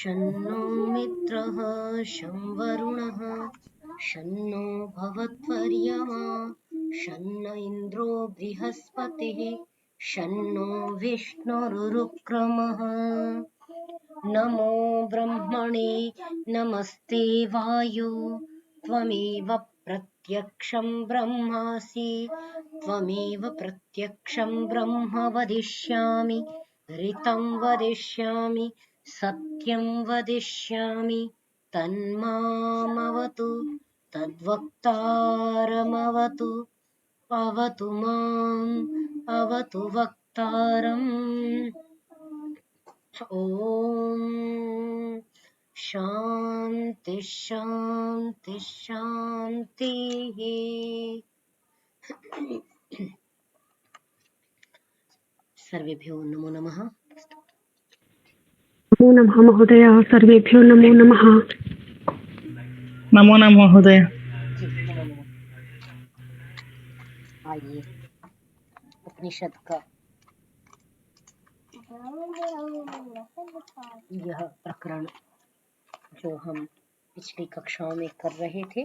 शन्नो मित्रः शं वरुणः शन्नो भवत्वर्यमा शन्न इन्द्रो बृहस्पतिः शन्नो विष्णुरुक्रमः। नमो ब्रह्मणे नमस्ते वायो त्वमेव प्रत्यक्षं ब्रह्मासि त्वमेव प्रत्यक्षं ब्रह्म वदिष्यामि ऋतं वदिष्यामि सत्यं वदिष्यामि तन्मामवतु तद्वक्तारमवतु अवतु माम् अवतु वक्तारम्। ओम शांति शांति शांति। सर्वेभ्यो नमो नमः। नमो नमः महोदय। सर्वेभ्यो नमो नमः। नमो नमः महोदय। जी नमो नमः। आइए उपनिषद का यह प्रकरण जो हम पिछली कक्षाओं में कर रहे थे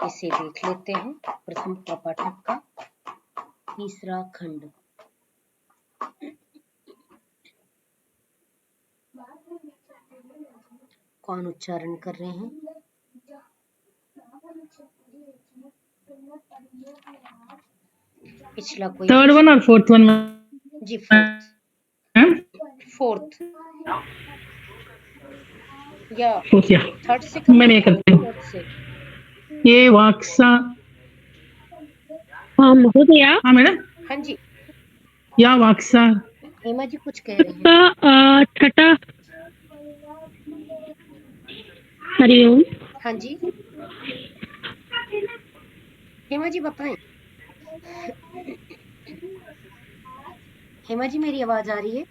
इसे देख लेते हैं। प्रथम प्रपाठक का तीसरा खंड। कौन उच्चारण कर रहे हैं? पिछला कोई? थर्ड वन और फोर्थ वन? जी फोर्थ या थर्ड से मैंने करते हैं। ये वाक्सा। हाँ महोदय। हाँ मैडम। हाँ जी। या वाक्सा। हेमा जी कुछ कह रहे हैं। छठा। हरिओम। हाँ जी हेमा जी बताएं। हेमा जी मेरी आवाज आ रही है?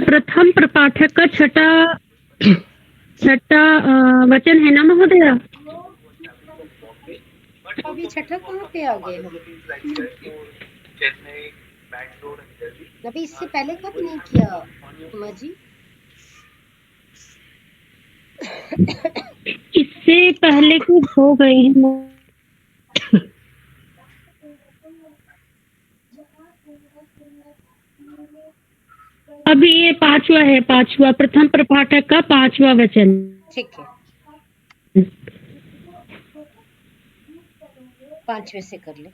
प्रथम प्रपाठक का छठा वचन है ना महोदय? अभी छठा कहाँ पे आ गए हम? अभी इससे पहले कब नहीं किया हेमा जी? इससे पहले कुछ हो गए हैं। अभी ये पांचवा है, पांचवा प्रथम प्रपाठक का पांचवा वचन। ठीक है पांचवे से कर ले।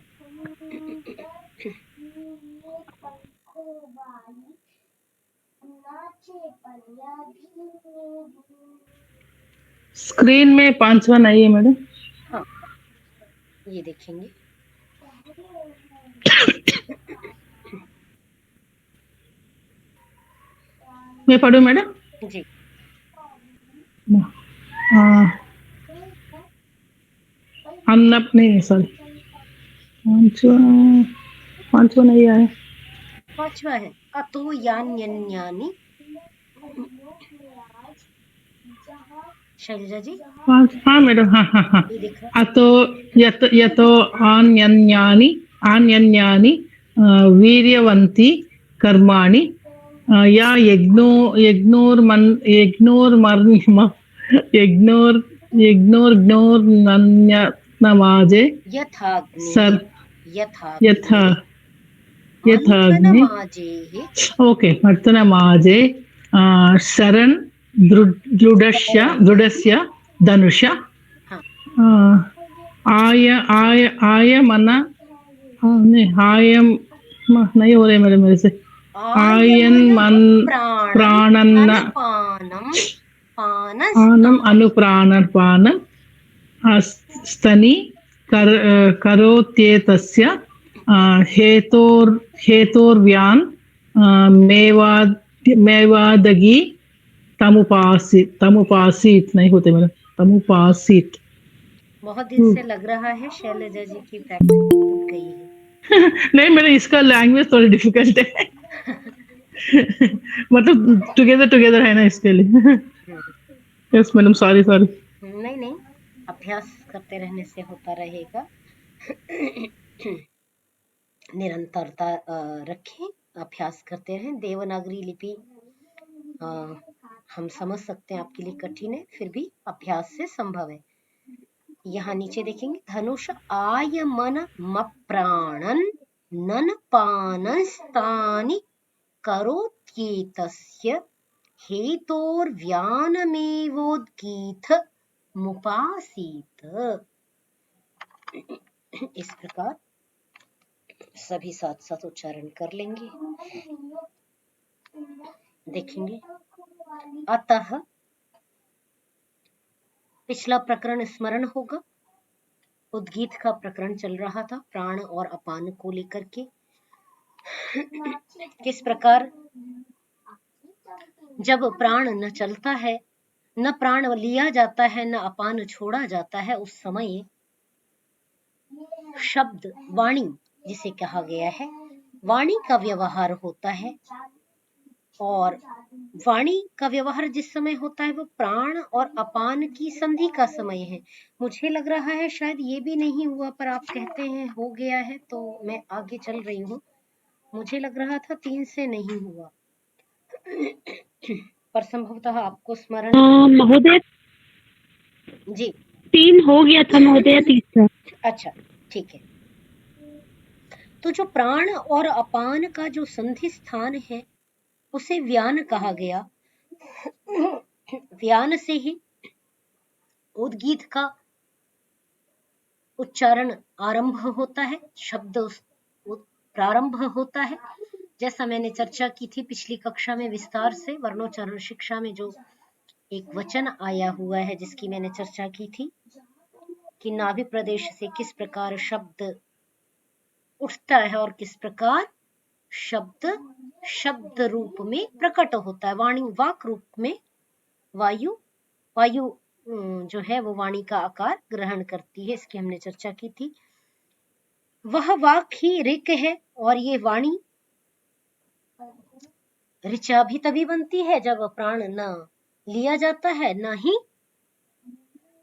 स्क्रीन में पांचवा नहीं है मैडम। हाँ ये देखेंगे। मैं पढ़ूं मैडम? जी अन्नप नहीं, सॉरी पांचवा नहीं आया। पांचवा है अतो यान्यन्यानि। शैलजा जी। हाँ मैडम। हाँ। ये देखो। अतो यतो आन्यन्यानि वीर्यवन्ति कर्माणि या यज्ञोर्नमाजे यथाग्नि। ओके मर्तनमाजे शरण दृढस्य धनुष आयमन नहीं हो रहे मेरे से। आयनमन प्राणन्न पानम अनुप्राणपानम स्तनि करोत्येतस्य हेतोर्व्यान् मेवादगी तमुपासीत नहीं होते मेरा। तमुपासीत बहुत दिन से लग रहा है शैलजा जी की प्रैक्टिस छूट गई है। नहीं मेरा इसका लैंग्वेज थोड़ी डिफिकल्ट है। मतलब टुगेदर है ना इसके लिए। Yes madam sorry. नहीं अभ्यास करते रहने से होता रहेगा। निरंतरता रखें अभ्यास करते रहें। देवनागरी लिपि हम समझ सकते हैं, आपके लिए कठिन है, फिर भी अभ्यास से संभव है। यहाँ नीचे देखेंगे, धनुष आयमन मप्राणन नन पानस्तानि करोत्येतस्य हेतोर्व्यानमेवोद्गीत मुपासीत। इस प्रकार सभी साथ साथ उच्चारण कर लेंगे। देखेंगे, अतः पिछला प्रकरण स्मरण होगा, उद्गीत का प्रकरण चल रहा था प्राण और अपान को लेकर के। किस प्रकार जब प्राण न चलता है, न प्राण लिया जाता है, न अपान छोड़ा जाता है, उस समय शब्द वाणी जिसे कहा गया है, वाणी का व्यवहार होता है। और वाणी का व्यवहार जिस समय होता है वो प्राण और अपान की संधि का समय है। मुझे लग रहा है शायद ये भी नहीं हुआ, पर आप कहते हैं हो गया है तो मैं आगे चल रही हूँ। मुझे लग रहा था 3 से नहीं हुआ, पर संभवतः आपको स्मरण महोदय जी 3 हो गया था महोदय, तीसरा। अच्छा ठीक है। तो जो प्राण और अपान का जो संधि स्थान है उसे व्यान कहा गया। व्यान से ही उद्गीत का उच्चारण आरंभ होता है, शब्द प्रारंभ होता है। जैसा मैंने चर्चा की थी पिछली कक्षा में विस्तार से, वर्णोच्चारण शिक्षा में जो एक वचन आया हुआ है जिसकी मैंने चर्चा की थी कि नाभि प्रदेश से किस प्रकार शब्द उठता है और किस प्रकार शब्द रूप में प्रकट होता है। वाणी वाक रूप में वायु जो है वो वाणी का आकार ग्रहण करती है, इसकी हमने चर्चा की थी। वह वाक ही ऋक है, और ये वाणी ऋचा भी तभी बनती है जब प्राण न लिया जाता है न ही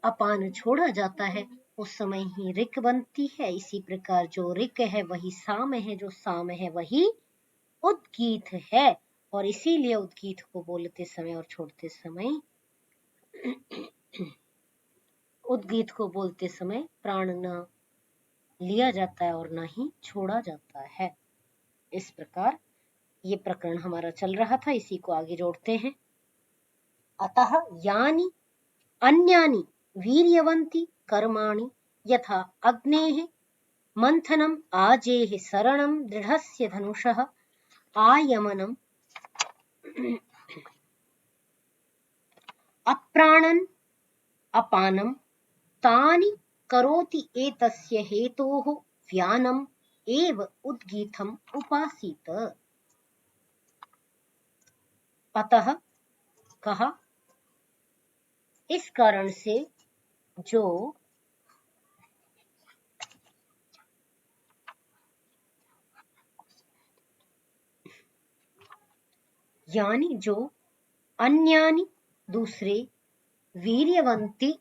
अपान छोड़ा जाता है, उस समय ही ऋक बनती है। इसी प्रकार जो ऋक है वही साम है, जो साम है वही उद्गीत है, और इसीलिए उद्गीत को बोलते समय और छोड़ते समय उद्गीत को बोलते समय प्राण न लिया जाता है और न ही छोड़ा जाता है। इस प्रकार ये प्रकरण हमारा चल रहा था, इसी को आगे जोड़ते हैं। अतः यानि अन्यानि वीर्यवन्ति कर्माणि यथा अग्नेः मंथनम आजेः सरणम दृढ़स्य धनुषः आयमनम अप्राणन अपानम तानि करोति एतस्य हेतोः व्यानम एव उद्गीतम उपासीत। अतः कहा, इस कारण से जो यानी जो अन्यानि दूसरे वीर्यवंती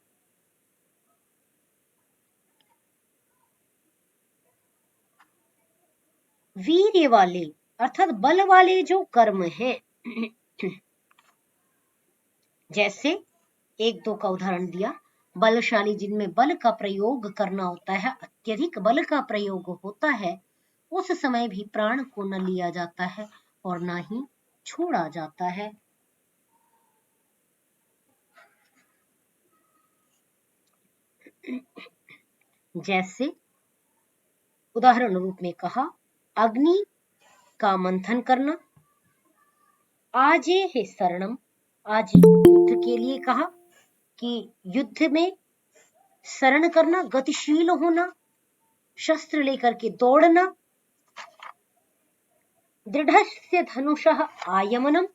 वीर्य वाले अर्थात बल वाले जो कर्म हैं, जैसे 1-2 का उदाहरण दिया, बलशाली जिनमें बल का प्रयोग करना होता है, अत्यधिक बल का प्रयोग होता है, उस समय भी प्राण को न लिया जाता है और न ही छोड़ा जाता है। जैसे उदाहरण रूप में कहा, अग्नि का मंथन करना, आजे है शरणम, आज युद्ध के लिए कहा कि युद्ध में शरण करना, गतिशील होना, शस्त्र लेकर के दौड़ना। दृढ़स्य धनुषः आयमनम,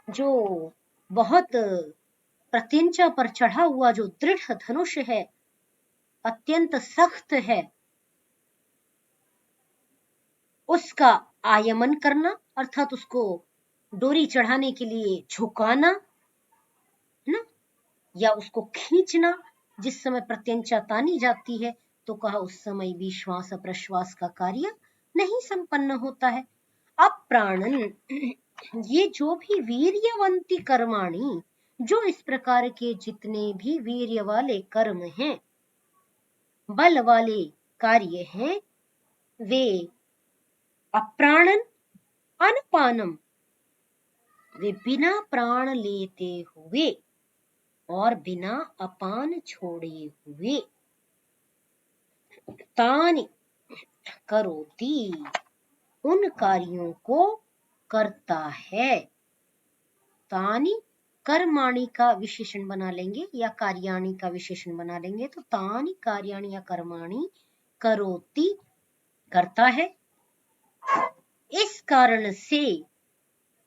जो बहुत प्रत्यंचा पर चढ़ा हुआ जो दृढ़ धनुष है, अत्यंत सख्त है, उसका आयमन करना अर्थात उसको डोरी चढ़ाने के लिए झुकाना ना, या उसको खींचना। जिस समय प्रत्यंचा तानी जाती है तो कहा उस समय भी श्वास प्रश्वास का कार्य नहीं संपन्न होता है। अब प्राणन, ये जो भी वीर्यवंती कर्माणि, जो इस प्रकार के जितने भी वीर्य वाले कर्म हैं, बल वाले कार्य हैं, वे अप्राणन अनपानम, वे बिना प्राण लेते हुए और बिना अपान छोड़े हुए, तानि करोति, उन कार्यों को करता है। तानि कर्माणि का विशेषण बना लेंगे या कार्याणि का विशेषण बना लेंगे, तो तानि कार्याणि या कर्माणि करोति, करता है। इस कारण से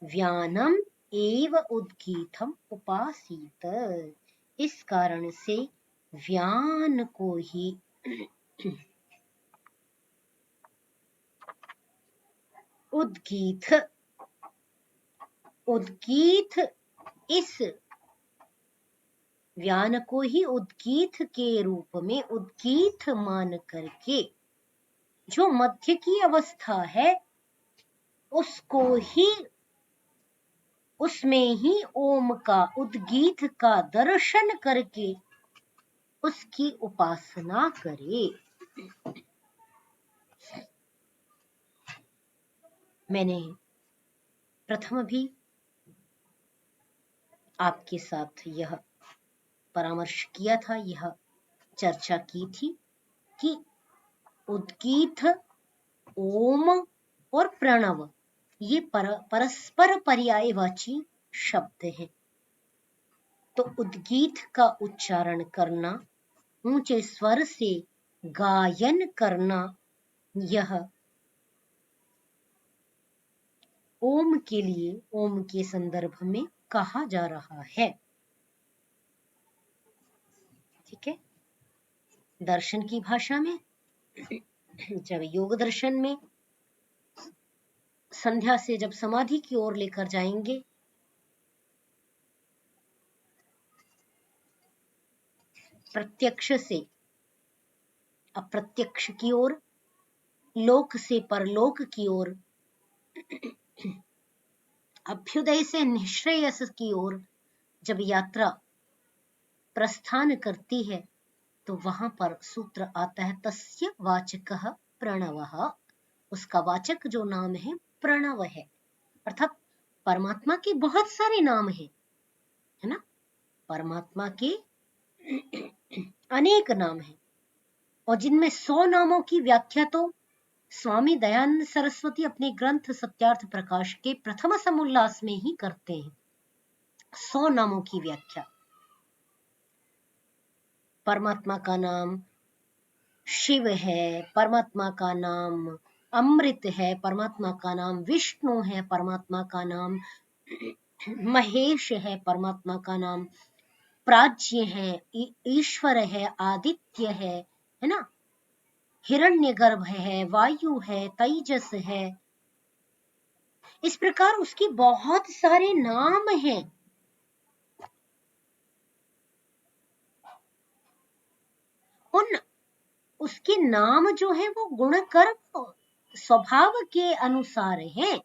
व्यानम एव उद्गीतम उपासीत, इस कारण से व्यान को ही उद्गीत, उद्गीत, इस व्यान को ही उद्गीत के रूप में उद्गीत मान करके, जो मध्य की अवस्था है उसको ही, उसमें ही ओम का, उद्गीत का दर्शन करके उसकी उपासना करे। मैंने प्रथम भी आपके साथ यह परामर्श किया था, यह चर्चा की थी कि उद्गीत, ओम और प्रणव ये परस्पर पर्यायवाची शब्द हैं। तो उद्गीत का उच्चारण करना, ऊंचे स्वर से गायन करना, यह ओम के लिए, ओम के संदर्भ में कहा जा रहा है। ठीक है। दर्शन की भाषा में, जब योग दर्शन में संध्या से जब समाधि की ओर लेकर जाएंगे, प्रत्यक्ष से अप्रत्यक्ष की ओर, लोक से परलोक की ओर, अभ्युदय से निश्रेयस की ओर जब यात्रा प्रस्थान करती है, तो वहां पर सूत्र आता है तस्य वाचकः प्रणवः, उसका वाचक जो नाम है प्रणव है। अर्थात परमात्मा के बहुत सारे नाम हैं, है ना, परमात्मा के अनेक नाम हैं, और जिनमें 100 नामों की व्याख्या तो स्वामी दयानंद सरस्वती अपने ग्रंथ सत्यार्थ प्रकाश के प्रथम समुल्लास में ही करते हैं। 100 नामों की व्याख्या। परमात्मा का नाम शिव है, परमात्मा का नाम अमृत है, परमात्मा का नाम विष्णु है, परमात्मा का नाम महेश है, परमात्मा का नाम प्राज्ञ है, ईश्वर है, आदित्य है ना, हिरण्यगर्भ है, वायु है, तेजस है। इस प्रकार उसके बहुत सारे नाम हैं। उन उसके नाम जो है वो गुण कर्म स्वभाव के अनुसार हैं,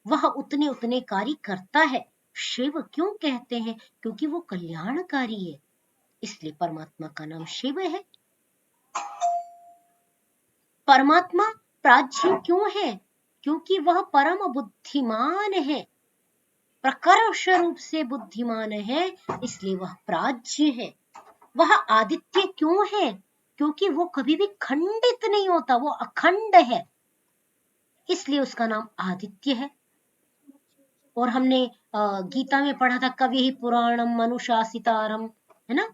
वह उतने उतने कार्य करता है। शिव क्यों कहते हैं? क्योंकि वो कल्याणकारी है, इसलिए परमात्मा का नाम शिव है। परमात्मा प्राज्ञ क्यों है? क्योंकि वह परम बुद्धिमान है, प्रकर्ष रूप से बुद्धिमान है, इसलिए वह प्राज्ञ है। वह आदित्य क्यों है? क्योंकि वो कभी भी खंडित नहीं होता, वो अखंड है, इसलिए उसका नाम आदित्य है। और हमने गीता में पढ़ा था कवि पुराणम अनुशासितारम, है ना,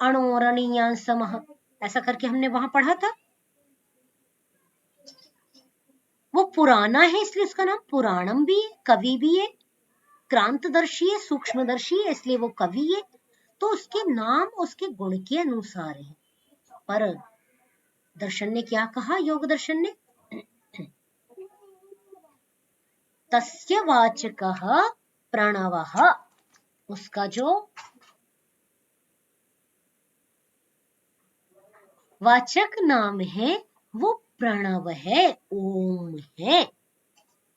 अणोरणीयान समः, ऐसा करके हमने वहां पढ़ा था। वो पुराना है इसलिए उसका नाम पुराणम भी है, कवि भी है, क्रांतदर्शी है, सूक्ष्मदर्शी है, इसलिए वो कवि है। तो उसके नाम उसके गुण के अनुसार है। पर दर्शन ने क्या कहा? योग दर्शन ने तस्य वाचकः प्रणवः, उसका जो वाचक नाम है वो प्रणव है, ओम है।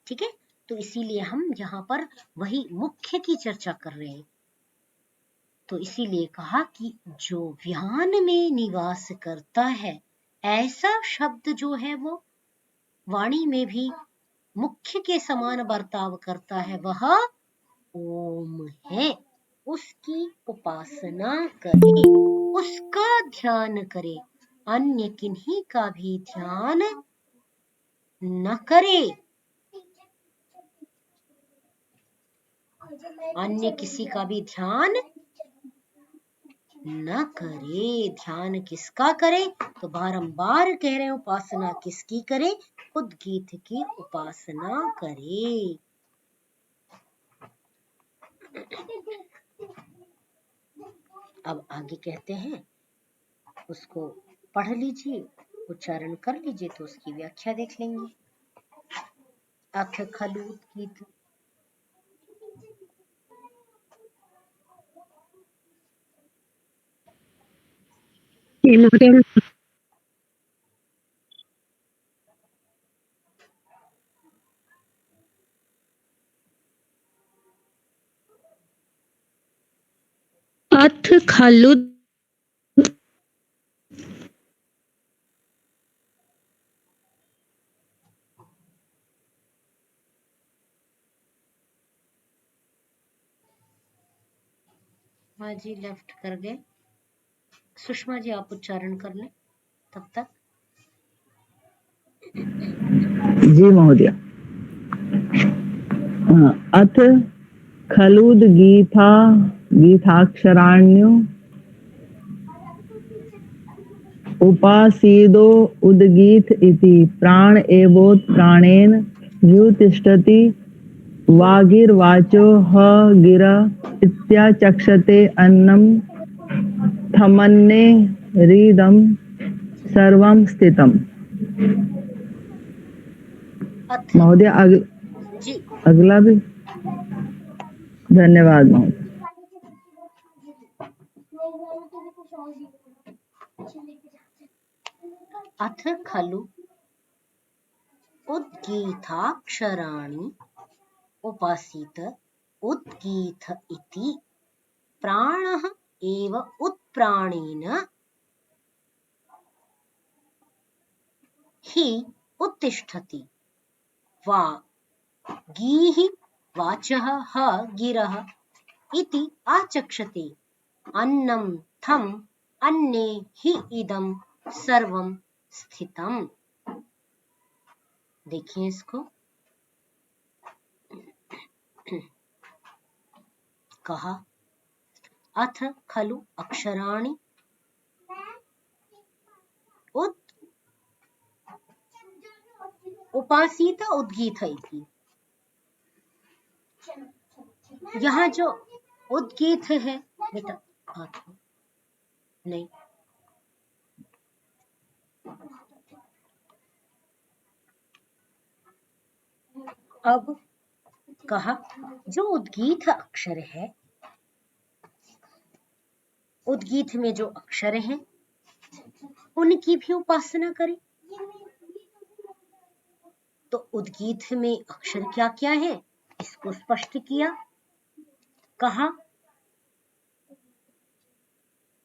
ठीक है, तो इसीलिए हम यहाँ पर वही मुख्य की चर्चा कर रहे हैं। तो इसीलिए कहा कि जो व्यान में निवास करता है, ऐसा शब्द जो है वो वाणी में भी मुख्य के समान बर्ताव करता है, वह ओम है। उसकी उपासना करे, उसका ध्यान करे, अन्य किन्हीं का भी ध्यान न करे, अन्य किसी का भी ध्यान न करे। ध्यान किसका करे? तो बारंबार कह रहे हैं, उपासना किसकी करे? उद्गीत की उपासना करे। अब आगे कहते हैं, उसको पढ़ लीजिए, उच्चारण कर लीजिए, तो उसकी व्याख्या देख लेंगे। अथ खलु उद्गीत। जी महोदय। अथ खलु हाँ जी, लेफ्ट कर गए। सुषमा जी आप उच्चारण कर लें तब तक। जी महोदय। अथ खलुद्गीता गीताक्षराण्यो उपासीदो उद्गीत इति प्राण एवोत्प्राणेन व्युतिष्ठति वागीर्वाचो ह गिर इत्याचक्षते अन्नं थमन्नेरिदं सर्वं स्थितम्। अथ महोदय जी अगला भी। धन्यवाद महोदय। अथ खलु उद्गीताक्षराणि उपासीत उद्गीत इति प्राणः एव उत्प्राणेन हि उत्तिष्ठति वा गीः वाचः ह गिरः इति आचक्षते अन्नं थम् अन्ने हि इदं सर्वं स्थितम्। देखिए इसको। कहा अथ खलु अक्षराणि उपासीत उद्गीत इति। यहाँ जो उद्गीत है बेटा, नहीं, अब कहा जो उद्गीत अक्षर है, उद्गीत में जो अक्षर हैं उनकी भी उपासना करें। तो उद्गीत में अक्षर क्या क्या है इसको स्पष्ट किया। कहा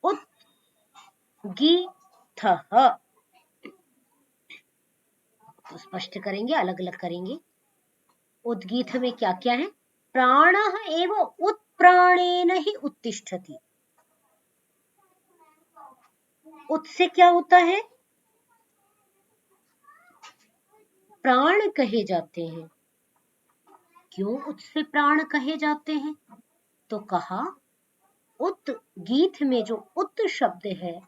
उद्गीत, तो स्पष्ट करेंगे, अलग अलग करेंगे। उद्गीत में क्या क्या है? प्राणः एव उत्प्राणेन ही उत्तिष्ठति। उत से क्या होता है? प्राण कहे जाते हैं। क्यों उत से प्राण कहे जाते हैं? तो कहा उत गीत में जो उत शब्द है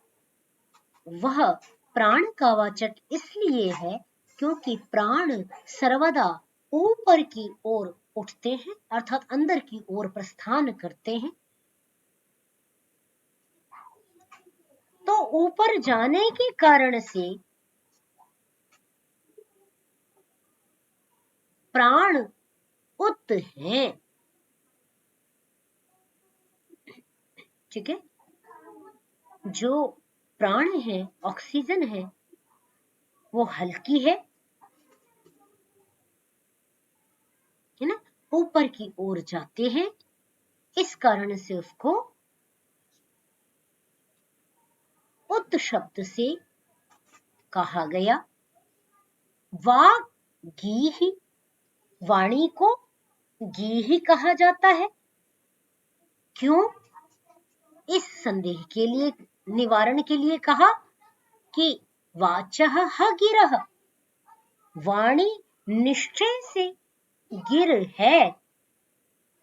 वह प्राण का वाचक इसलिए है क्योंकि प्राण सर्वदा ऊपर की ओर उठते हैं, अर्थात अंदर की ओर प्रस्थान करते हैं। तो ऊपर जाने के कारण से प्राण उत हैं। ठीक है, जो प्राण है, ऑक्सीजन है, वो हल्की है ना, ऊपर की ओर जाते हैं, इस कारण से उसको उत शब्द से कहा गया। वाग गी, वाणी को गी ही कहा जाता है। क्यों? इस संदेह के लिए, निवारण के लिए कहा कि वाचः ह गिरः, वाणी निश्चय से गिर है।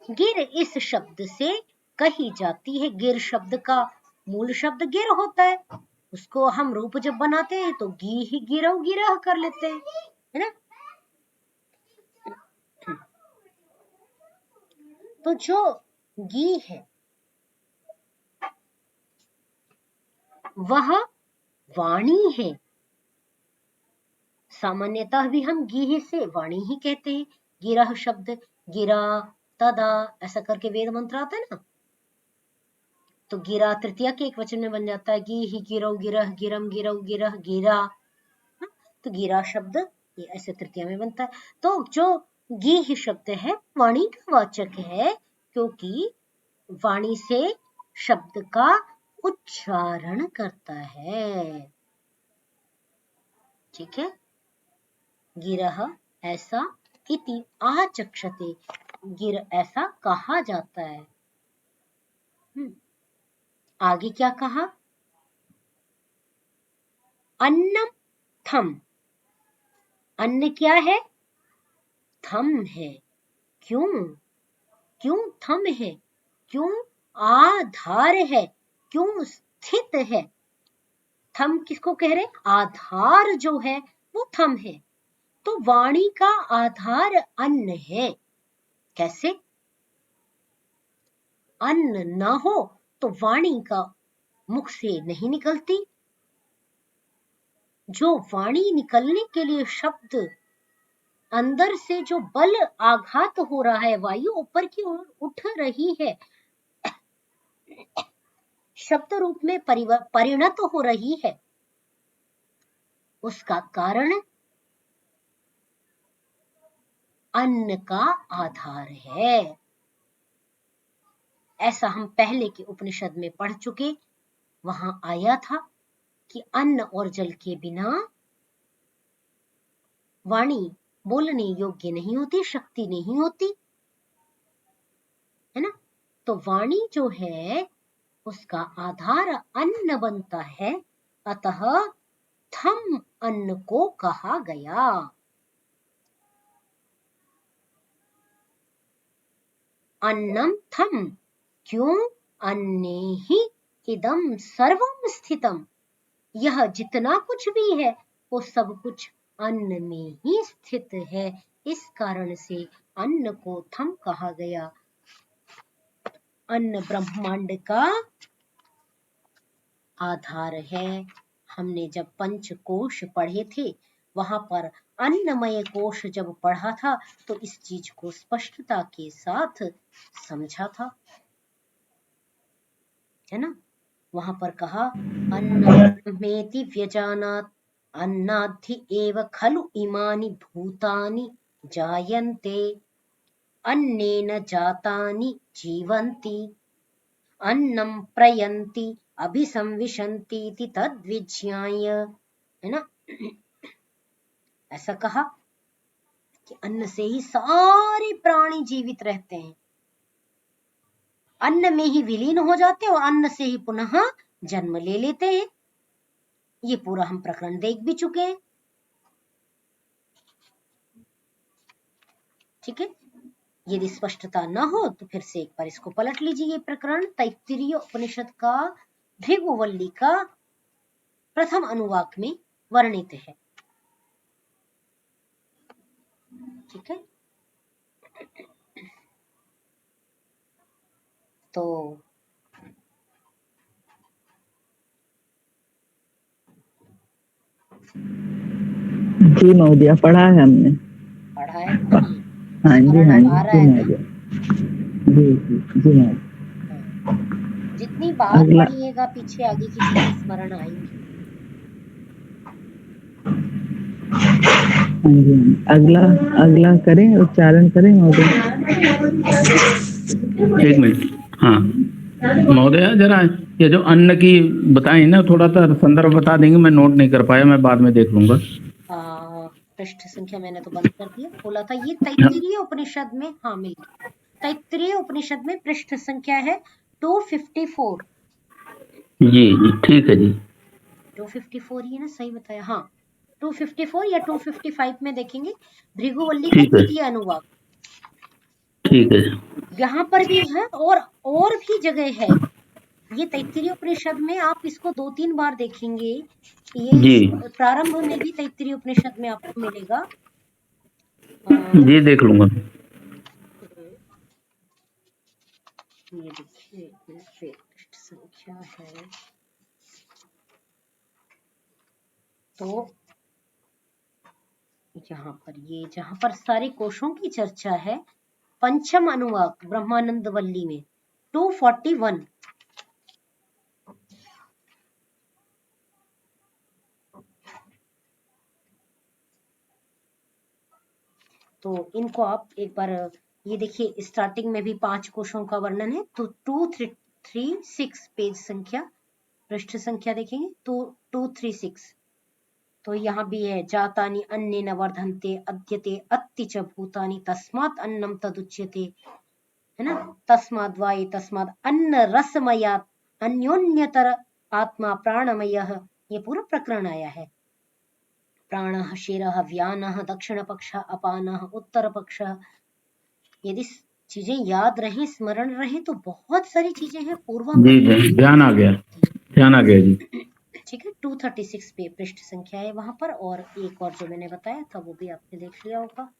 गिर इस शब्द से कही जाती है। गिर शब्द का मूल शब्द गिर होता है, उसको हम रूप जब बनाते हैं तो गी ही गिरव गिरह कर लेते हैं, है ना। तो जो गी है वह वाणी है। सामान्यतः भी हम गी से वाणी ही कहते हैं। गिरह शब्द, गिरा, तदा, ऐसा करके वेद मंत्र आता है ना, तो गिरा तृतीया के एक वचन में बन जाता है। गी ही गिरव गिरह, गिरम गिरव गिरह, गिरा। तो गिरा शब्द ये ऐसे तृतीया में बनता है। तो जो गी ही शब्द है वाणी का वाचक है, क्योंकि वाणी से शब्द का उच्चारण करता है। ठीक है। गिरह ऐसा, इति आचक्षते, गिर ऐसा कहा जाता है। आगे क्या कहा? अन्नम थम, अन्न क्या है? थम है। क्यों? क्यों थम है? क्यों आधार है? क्यों स्थित है? थम किसको कह रहे? आधार जो है वो थम है। तो वाणी का आधार अन्न है। कैसे? अन्न ना हो तो वाणी का मुख से नहीं निकलती। जो वाणी निकलने के लिए शब्द अंदर से जो बल आघात हो रहा है, वायु ऊपर की ओर उठ रही है, शब्द रूप में परिणत हो रही है, उसका कारण अन्न का आधार है। ऐसा हम पहले के उपनिषद में पढ़ चुके। वहां आया था कि अन्न और जल के बिना वाणी बोलने योग्य नहीं होती, शक्ति नहीं होती, है ना। तो वाणी जो है उसका आधार अन्न बनता है, अतः थम अन्न को कहा गया। अन्नम थम, क्यों? अन्ने ही इदम सर्वम स्थितम, यह जितना कुछ भी है वो सब कुछ अन्न में ही स्थित है। इस कारण से अन्न को थम कहा गया। अन्न ब्रह्मांड का आधार है। हमने जब पंचकोश पढ़े थे वहां पर अन्नमय कोश जब पढ़ा था तो इस चीज को स्पष्टता के साथ समझा था, है ना। वहां पर कहा अन्नमेति व्यजानात् अन्नाद्धि एव खलु इमानि भूतानि जायन्ते अन्नेन जातानि जीवन्ति अन्नं प्रयन्ति अभिसंविशन्ति इति तद्विज्ञाय, है ना। ऐसा कहा कि अन्न से ही सारे प्राणी जीवित रहते हैं, अन्न में ही विलीन हो जाते हैं और अन्न से ही पुनः जन्म ले लेते हैं। ये पूरा हम प्रकरण देख भी चुके हैं। ठीक है। यदि स्पष्टता न हो तो फिर से एक बार इसको पलट लीजिए। ये प्रकरण तैत्तिरीय उपनिषद का भृगुवल्ली का प्रथम अनुवाक में वर्णित है। ठीक है। तो जी महोदया, पढ़ा है हमने। पढ़ा है। हाँ जी, हाँ आ रहा है जी, जी जी जी। जितनी बार पढ़िएगा पीछे आगे की चीजें स्मरण आएंगी। हाँ जी, अगला अगला करें, उच्चारण करें महोदय। एक मिनट। हाँ महोदय, जरा ये जो अन्न की बताई ना, थोड़ा सा संदर्भ बता देंगे? मैं नोट नहीं कर पाया, मैं बाद में देख लूंगा। पृष्ठ संख्या मैंने तो बंद कर दिया, खोला था। ये तैत्तिरीय उपनिषद में, हाँ मिल गया। तैत्तिरीय उपनिषद में पृष्ठ संख्या है 254। जी जी ठीक है जी। 254 ही है ना, सही बताया? हाँ 254 या 255 में देखेंगे भृगुवल्ली का ठीक है द्वितीय अनुवाद। ठीक है यहाँ पर भी है और भी जगह है। ये तैत्तिरीय उपनिषद में आप इसको 2-3 बार देखेंगे। ये जी प्रारंभ में भी तैत्तिरीय उपनिषद में आपको मिलेगा। जी, देख लूंगा। ये देखिए पृष्ठ संख्या है तो यहाँ पर, ये जहाँ पर सारे कोशों की चर्चा है, पंचम अनुवाक ब्रह्मानंद वल्ली में 241। तो इनको आप एक बार ये देखिए, स्टार्टिंग में भी 5 कोशों का वर्णन है। तो 236 पेज संख्या, पृष्ठ संख्या देखेंगे तो 236। तो यहाँ भी है, जातानि अन्नेन वर्धन्ते अद्यते अत्ति च भूतानि तस्मात् अन्नम तदुच्यते, है ना? तस्माद् वाये तस्माद् अन्न रसमयात् अन्योन्यतर आत्मा प्राणमयः। ये पूरा प्रकरण आया है। प्राणः शिरः व्यानः दक्षिणपक्षः अपानः उत्तरपक्षः। यदि चीजें याद रहे, स्मरण रहे, तो बहुत सारी चीजें हैं पूर्व जी जी, ध्यान आ गया, ध्यान आ गया जी। ठीक है। 236 पे पृष्ठ संख्या है वहां पर। और एक और जो मैंने बताया था वो भी आपने देख लिया होगा।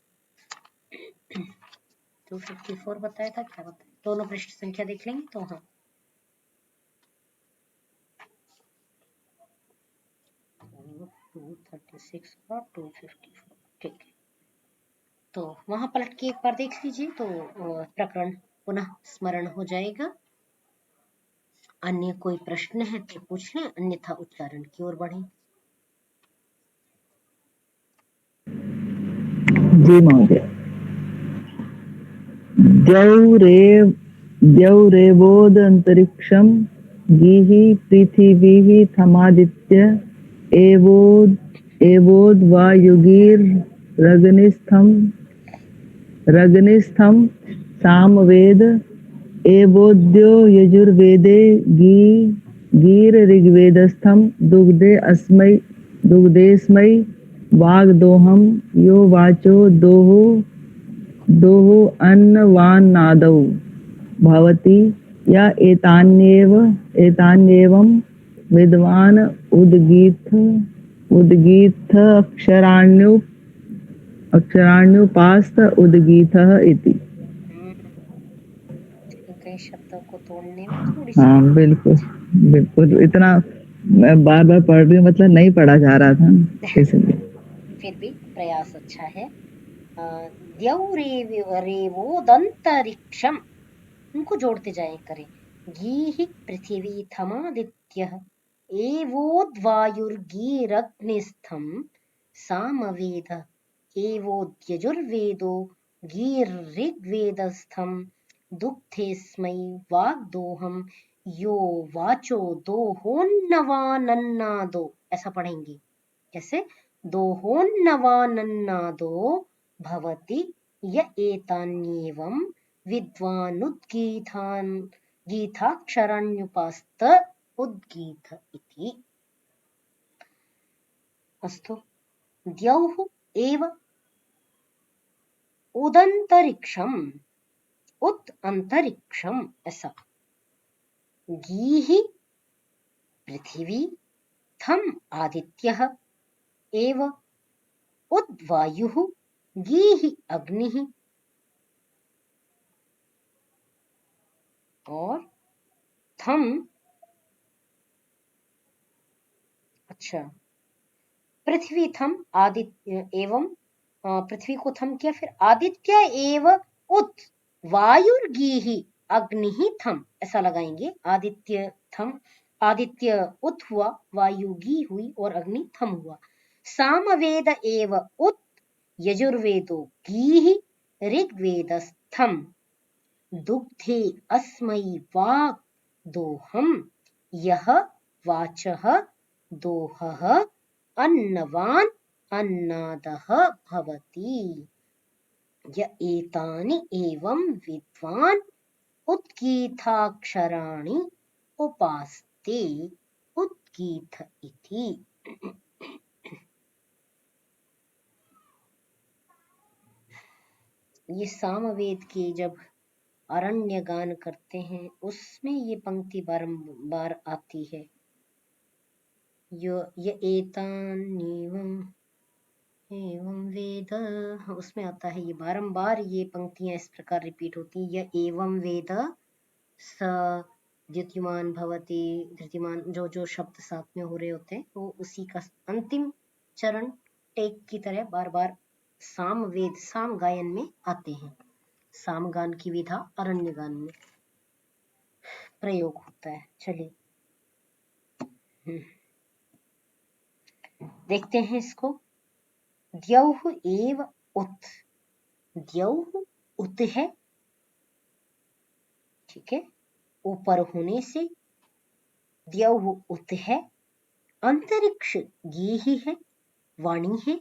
254 बताया था, क्या बताया? दोनों पृष्ठ संख्या देख लेंगे तो हाँ। टू 236 और 254, ठीक है। तो वहां पलट के एक बार देख लीजिए तो प्रकरण पुनः स्मरण हो जाएगा। अन्य कोई प्रश्न है तो पूछ लें, अन्यथा उच्चारण की ओर बढ़ें। जी महोदय। द्यौरेवोदन्तरिक्षं गीः पृथिवीः थमादित्य रग्निस्थं सामवेद एवोद्यो यजुर्वेदे गीर्ऋग्वेदस्थं दुग्धेऽस्मै वाग्दोहं यो वाचो दोहो अन्नवान्नादौ भवति या एतान्येवं विद्वान् उद्गीथ अक्षराण्युपास्त उद्गीथः इति। कई शब्दों को तोड़ने में थोड़ी सी, हाँ बिल्कुल बिल्कुल, इतना मैं बार बार पढ़ रही हूँ, मतलब नहीं पढ़ा जा रहा था इसलिए। फिर भी प्रयास अच्छा है। द्यौरेवोदन्तरिक्षम, उनको जोड़ते जाए करें। गीः पृथिवी थमादित्यः एवोद्वायुर्गीरग्निस्थं सामवेद एवोद्यजुर्वेदो गीर्ऋग्वेदस्थं दुग्धेऽस्मै वाग्दोहं यो वाचो दोहोन्नवानन्नादो। ऐसा पढ़ेंगे कैसे? दोहोन्नवानन्नादो भवति य एतान्येवं गीथाक्षराण्युपास्त उद्गीथ इति। अस्तु। द्यौः एव उदन्तरिक्षम्, उत अंतरिक्षम, ऐसा। गीः पृथिवी, थम आदित्यः, एव उद वायुः, गीः अग्निः, और थम, अच्छा, पृथ्वी थम आदित्य एवं, पृथ्वी को थम किया, फिर आदित्य एव उत वायुर्गीः अग्निः थम, ऐसा लगाएंगे। आदित्य थम, आदित्य उत हुआ, वायु गी हुई और अग्नि थम हुआ। सामवेद एव उत यजुर्वेदो गीः ऋग्वेदस्थम् दुग्धे अस्मै वाक् दोहम् यः वाचः दोहः अन्नवान् अन्नादः भवति य एतानि एवं विद्वान् उत्गीताक्षराणि उपास्ते उत्गीत इति। ये सामवेद के जब अरण्य गान करते हैं उसमें ये पंक्ति बारंबार आती है। य एतान्येवम् एवं वेद, उसमें आता है ये बारंबार, ये पंक्तियां इस प्रकार रिपीट होती हैं। य एवं वेद स द्युतिमान भवति, धृतिमान, जो जो शब्द साथ में हो रहे होते हैं वो उसी का अंतिम चरण टेक की तरह बार बार साम वेद साम गायन में आते हैं। सामगान की विधा अरण्य गान में प्रयोग होता है। चलिए देखते हैं इसको। द्यौः एव उत, द्यौः उत है, ठीक है, ऊपर होने से द्यौः उत है। अंतरिक्ष गीः है, वाणी है,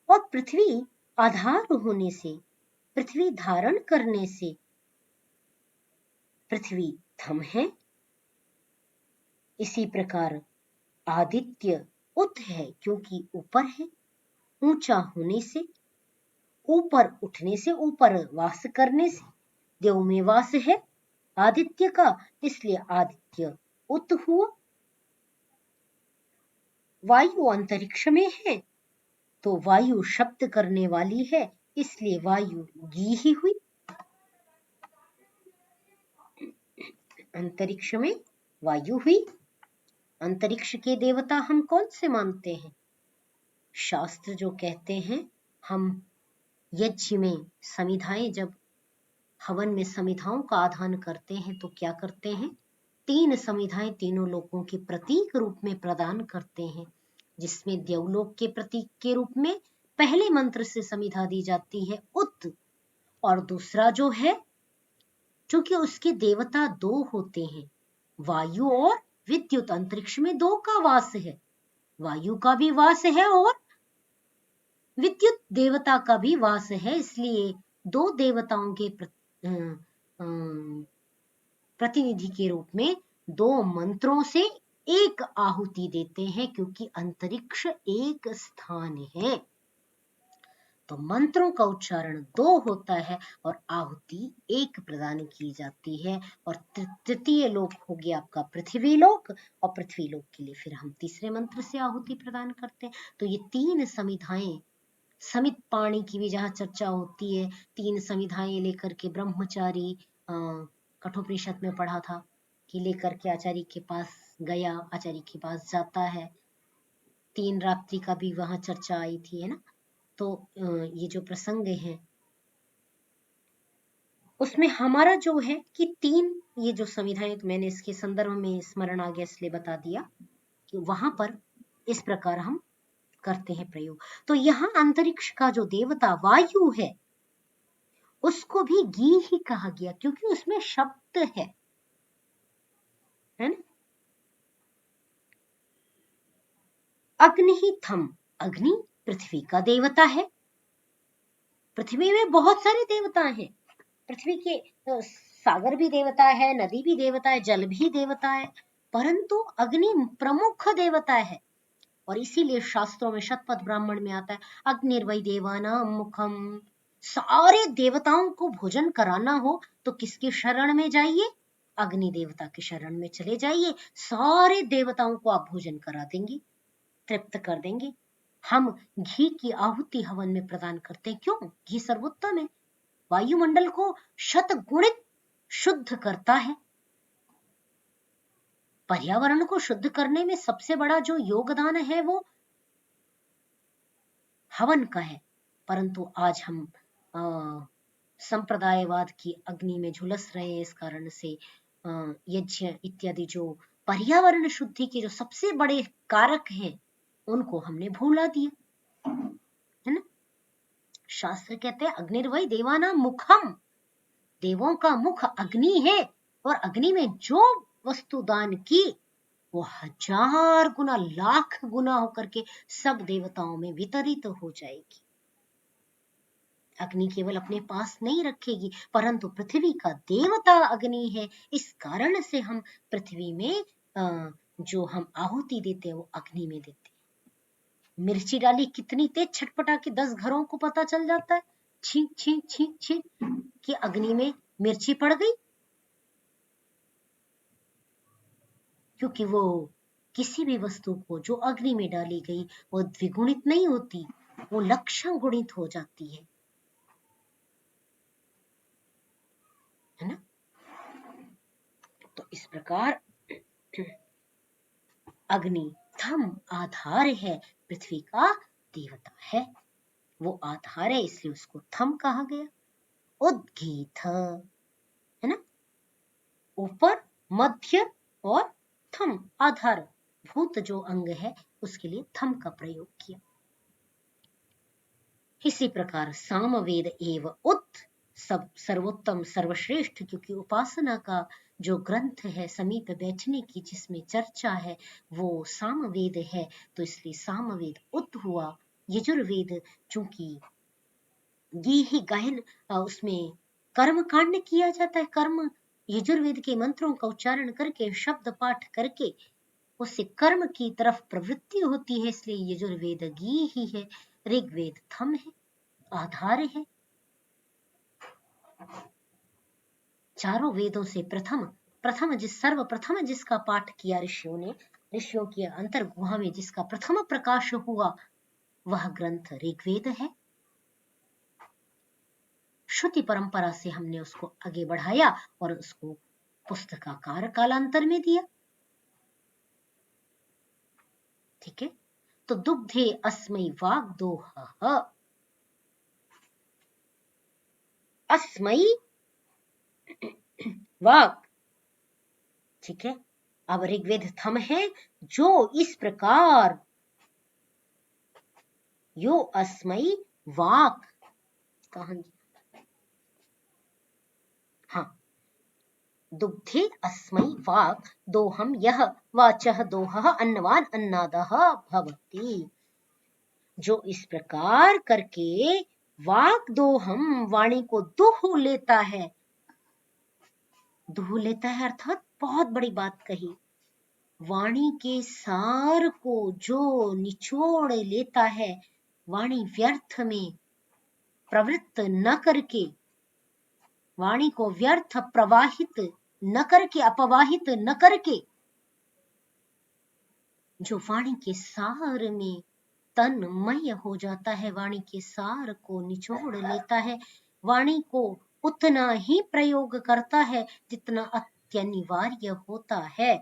और पृथ्वी आधार होने से, पृथ्वी धारण करने से पृथ्वी थम है। इसी प्रकार आदित्य उत है क्योंकि ऊपर है, ऊंचा होने से, ऊपर उठने से, ऊपर वास करने से, देव में वास है आदित्य का, इसलिए आदित्य उत हुआ। वायु अंतरिक्ष में है तो वायु शब्द करने वाली है, इसलिए वायु गी ही हुई। अंतरिक्ष में वायु हुई। अंतरिक्ष के देवता हम कौन से मानते हैं? शास्त्र जो कहते हैं, हम यज्ञ में समिधाएं, जब हवन में समिधाओं का आधान करते हैं तो क्या करते हैं? 3 समिधाएं तीनों लोकों के प्रतीक रूप में प्रदान करते हैं, जिसमें देवलोक के प्रतीक के रूप में पहले मंत्र से समिधा दी जाती है उत, और दूसरा जो है, चूंकि उसके देवता 2 होते हैं, वायु और विद्युत, अंतरिक्ष में 2 का वास है, वायु का भी वास है और विद्युत देवता का भी वास है, इसलिए 2 देवताओं के प्रतिनिधि के रूप में 2 मंत्रों से एक आहुति देते हैं, क्योंकि अंतरिक्ष एक स्थान है तो मंत्रों का उच्चारण 2 होता है और आहुति 1 प्रदान की जाती है। और तृतीय लोक हो गया आपका पृथ्वी लोक, और पृथ्वी लोक के लिए फिर हम तीसरे मंत्र से आहुति प्रदान करते हैं। तो ये 3 समिधाएं, समित पाणी की भी जहाँ चर्चा होती है, 3 समिधाएं लेकर के ब्रह्मचारी, कठोपनिषद में पढ़ा था कि लेकर के आचार्य के पास गया, आचार्य के पास जाता है, 3 रात्रि का भी वहां चर्चा आई थी, है ना। तो ये जो प्रसंग है उसमें हमारा जो है कि 3 ये जो समिधाएं, तो मैंने इसके संदर्भ में स्मरण आ गया इसलिए बता दिया कि वहां पर इस प्रकार हम करते हैं प्रयोग। तो यहाँ अंतरिक्ष का जो देवता वायु है उसको भी गी ही कहा गया क्योंकि उसमें शब्द है ना। अग्नि ही थम, अग्नि पृथ्वी का देवता है। पृथ्वी में बहुत सारे देवता हैं, पृथ्वी के सागर भी देवता है, नदी भी देवता है, जल भी देवता है, परंतु अग्नि प्रमुख देवता है। और इसीलिए शास्त्रों में शतपथ ब्राह्मण में आता है अग्निर्वै देवानां मुखम। सारे देवताओं को भोजन कराना हो तो किसके शरण में जाइए? अग्नि देवता के शरण में चले जाइए, सारे देवताओं को आप भोजन करा देंगे, तृप्त कर देंगे। हम घी की आहुति हवन में प्रदान करते हैं, क्यों? घी सर्वोत्तम है, वायुमंडल को शतगुणित शुद्ध करता है। पर्यावरण को शुद्ध करने में सबसे बड़ा जो योगदान है वो हवन का है, परंतु आज हम संप्रदायवाद की अग्नि में झुलस रहे हैं। इस कारण से यज्ञ इत्यादि जो पर्यावरण शुद्धि के जो सबसे बड़े कारक हैं उनको हमने भुला दिया, है ना। शास्त्र कहते हैं अग्निर्वै देवानां मुखम, देवों का मुख अग्नि है, और अग्नि में जो वस्तु दान की वो 1000 गुना, लाख गुना होकर के सब देवताओं में वितरित हो जाएगी। अग्नि केवल अपने पास नहीं रखेगी, परंतु पृथ्वी का देवता अग्नि है, इस कारण से हम पृथ्वी में जो हम आहुति देते हैं वो अग्नि में देते हैं। मिर्ची डाली कितनी तेज, छटपटा के 10 घरों को पता चल जाता है, छींक छींक छींक छींक कि अग्नि में मिर्ची पड़ गई, क्योंकि वो किसी भी वस्तु को जो अग्नि में डाली गई वो द्विगुणित नहीं होती, वो लक्षण गुणित हो जाती है ना। तो इस प्रकार अग्नि थम आधार है, पृथ्वी का देवता है, वो आधार है, इसलिए उसको थम कहा गया। उद्गीत है ना, ऊपर, मध्य और थम, आधार भूत जो अंग है उसके लिए थम का प्रयोग किया। इसी प्रकार सामवेद एव उत, सब सर्वोत्तम सर्वश्रेष्ठ, क्योंकि उपासना का जो ग्रंथ है समीप बैठने की जिसमें चर्चा है वो सामवेद है, तो इसलिए सामवेद उत हुआ। यजुर्वेद चूंकि ये ही गहन उसमें कर्म कांड किया जाता है, कर्म यजुर्वेद के मंत्रों का उच्चारण करके शब्द पाठ करके उससे कर्म की तरफ प्रवृत्ति होती है, इसलिए यजुर्वेद गी ही है। ऋग्वेद थम है, आधार है। चारों वेदों से सर्वप्रथम जिसका पाठ किया ऋषियों ने, ऋषियों की अंतर गुहा में जिसका प्रथम प्रकाश हुआ वह ग्रंथ ऋग्वेद है। श्रुति परंपरा से हमने उसको आगे बढ़ाया और उसको पुस्तकाकार कालांतर में दिया। ठीक है, तो दुग्धे अस्मै वाग्दोहः, अस्मै वाक, ठीक है। अब ऋग्वेद थम है, जो इस प्रकार, यो अस्मै वाक, कहां, हाँ, दुग्धे अस्मै वाक दोहम यह वाचः दोहः अन्नवान अन्नादः भवति, जो इस प्रकार करके वाक दोहम, वाणी को दुह लेता है, दुह लेता है अर्थात बहुत बड़ी बात कही, वाणी के सार को जो निचोड़ लेता है, वाणी व्यर्थ में प्रवृत्त न करके, वाणी को व्यर्थ प्रवाहित न करके, अपवाहित न करके, जो वाणी के सार में तन्मय हो जाता है, वाणी के सार को निचोड़ लेता है, वाणी को उतना ही प्रयोग करता है जितना अत्यनिवार्य होता है,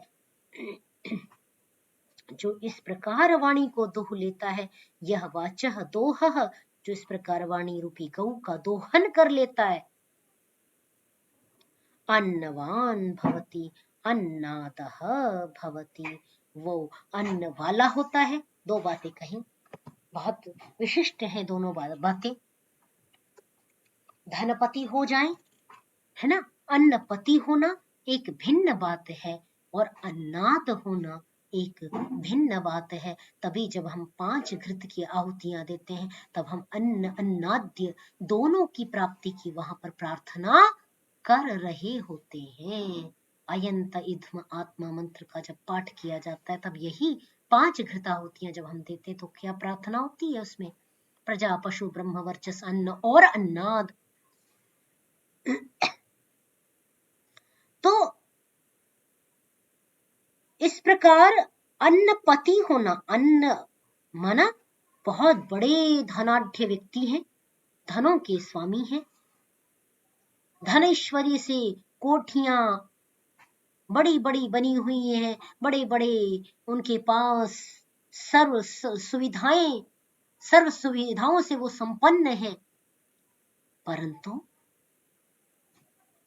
जो इस प्रकार वाणी को दोह लेता है, यह वाचः दोहः, जो इस प्रकार वाणी रूपी गौ का दोहन कर लेता है, अन्नवान भवति अन्नादः भवति, वो अन्न वाला होता है। दो बातें कहीं बहुत विशिष्ट हैं दोनों बातें, धनपति हो जाए, है ना, अन्नपति होना एक भिन्न बात है और अन्नाद होना एक भिन्न बात है। तभी जब हम 5 घृत की आहुतियां देते हैं तब हम अन्न अन्नाद्य दोनों की प्राप्ति की वहां पर प्रार्थना कर रहे होते हैं। अयंत इध्म आत्मा मंत्र का जब पाठ किया जाता है तब यही 5 घृत आहुतियां जब हम देते हैं तो क्या प्रार्थना होती है उसमें, प्रजा पशु ब्रह्म वर्चस अन्न और अन्नाद। तो इस प्रकार अन्नपति होना, अन्न माना बहुत बड़े धनाढ्य व्यक्ति हैं, धनों के स्वामी हैं, धनेश्वरी से कोठियां बड़ी बड़ी बनी हुई हैं, बड़े बड़े उनके पास सर्व सुविधाओं से वो संपन्न हैं, परंतु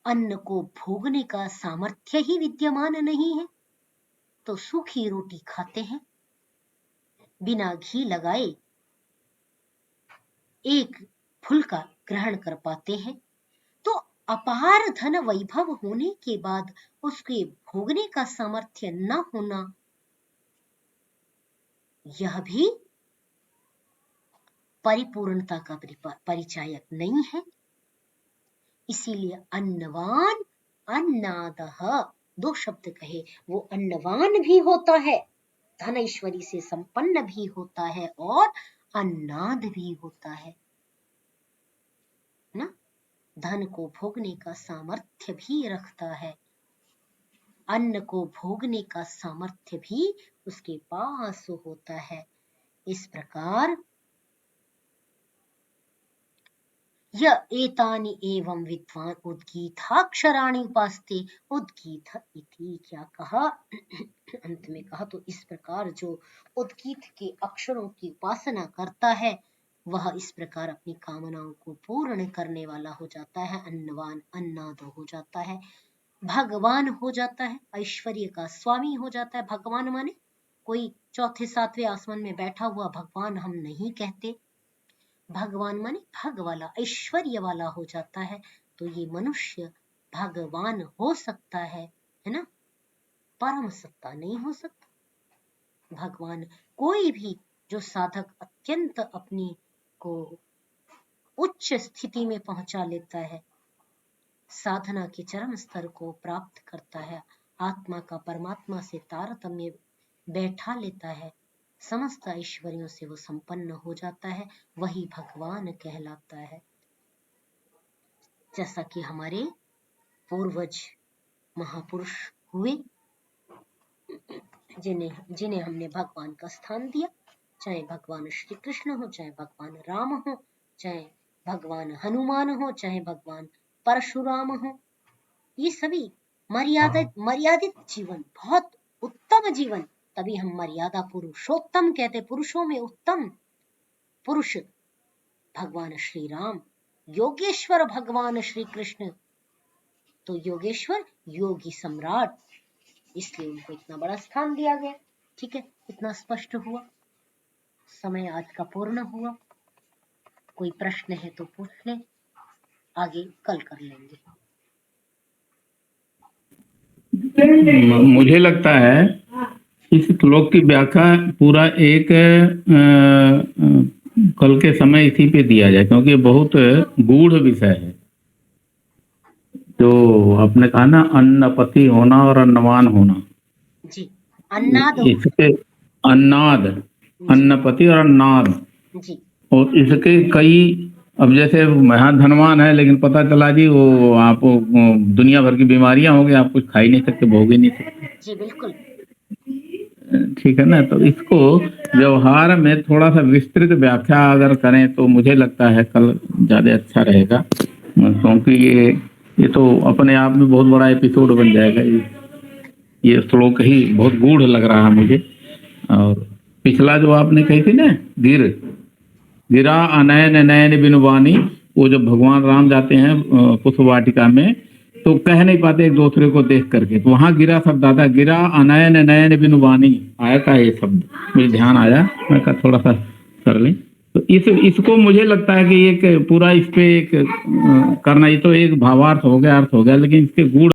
अन्न को भोगने का सामर्थ्य ही विद्यमान नहीं है, तो सूखी रोटी खाते हैं। बिना घी लगाए एक फूल का ग्रहण कर पाते हैं, तो अपार धन वैभव होने के बाद उसके भोगने का सामर्थ्य न होना, यह भी परिपूर्णता का परिचायक नहीं है। इसीलिए अन्नवान अन्नादः, दो शब्द कहे, वो अन्नवान भी होता है, धन ऐश्वर्य से संपन्न भी होता है और अन्नाद भी होता है ना, धन को भोगने का सामर्थ्य भी रखता है, अन्न को भोगने का सामर्थ्य भी उसके पास होता है। इस प्रकार य एतानि एवं विद्वान उद्गीताक्षराणि उपास्ते, उद्गीत इति क्या कहा अंत में कहा, तो इस प्रकार जो उद्गीत के अक्षरों की उपासना करता है वह इस प्रकार अपनी कामनाओं को पूर्ण करने वाला हो जाता है, अन्नवान अन्नाद हो जाता है, भगवान हो जाता है, ऐश्वर्य का स्वामी हो जाता है। भगवान माने कोई चौथे सातवें आसमान में बैठा हुआ भगवान हम नहीं कहते, भगवान माने भग वाला, ऐश्वर्य वाला हो जाता है। तो ये मनुष्य भगवान हो सकता है ना, परम सत्ता नहीं हो सकता। भगवान कोई भी जो साधक अत्यंत अपनी को उच्च स्थिति में पहुंचा लेता है, साधना के चरम स्तर को प्राप्त करता है, आत्मा का परमात्मा से तारतम्य बैठा लेता है, समस्त ऐश्वर्यों से वो संपन्न हो जाता है, वही भगवान कहलाता है। जैसा कि हमारे पूर्वज महापुरुष हुए जिन्हें हमने भगवान का स्थान दिया, चाहे भगवान श्री कृष्ण हो, चाहे भगवान राम हो, चाहे भगवान हनुमान हो, चाहे भगवान परशुराम हो, ये सभी मर्यादित जीवन, बहुत उत्तम जीवन, तभी हम मर्यादा पुरुषोत्तम कहते, पुरुषों में उत्तम पुरुष भगवान श्री राम, योगेश्वर भगवान श्री कृष्ण, तो योगेश्वर योगी सम्राट, इसलिए उनको इतना बड़ा स्थान दिया गया। ठीक है, इतना स्पष्ट हुआ। समय आज का पूर्ण हुआ। कोई प्रश्न है तो पूछ ले, आगे कल कर लेंगे। मुझे लगता है इस श्लोक की व्याख्या पूरा एक कल के समय इसी पे दिया जाए, क्योंकि बहुत गूढ़ विषय है। जो आपने कहा ना, अन्नपति होना और अन्नवान होना, जी, अन्नाद, इसके अन्नाद, अन्नपति और अन्नाद जी, और इसके कई, अब जैसे यहाँ धनवान है लेकिन पता चला जी वो आप दुनिया भर की बीमारियां हो गई, आप कुछ खा ही नहीं सकते, भोग ही नहीं सकते। जी बिल्कुल, ठीक है ना, तो इसको व्यवहार में थोड़ा सा विस्तृत व्याख्या अगर करें तो मुझे लगता है कल ज्यादा अच्छा रहेगा, क्योंकि ये तो अपने आप में बहुत बड़ा एपिसोड बन जाएगा। ये श्लोक ही बहुत गूढ़ लग रहा है मुझे। और पिछला जो आपने कही थी ना, गिरा अनयन नयन बिनुवानी, वो जब भगवान राम जाते हैं पुष्प वाटिका में तो कह नहीं पाते एक दूसरे को देख करके, तो वहां गिरा शब्द आता, गिरा अनयन नयन बिनुवानी आया था ये शब्द, मुझे ध्यान आया, मैं कहा थोड़ा सा कर लें। तो इसको मुझे लगता है कि एक पूरा इस पे एक करना, ये तो एक भावार्थ हो गया, अर्थ हो गया, लेकिन इसके गूढ़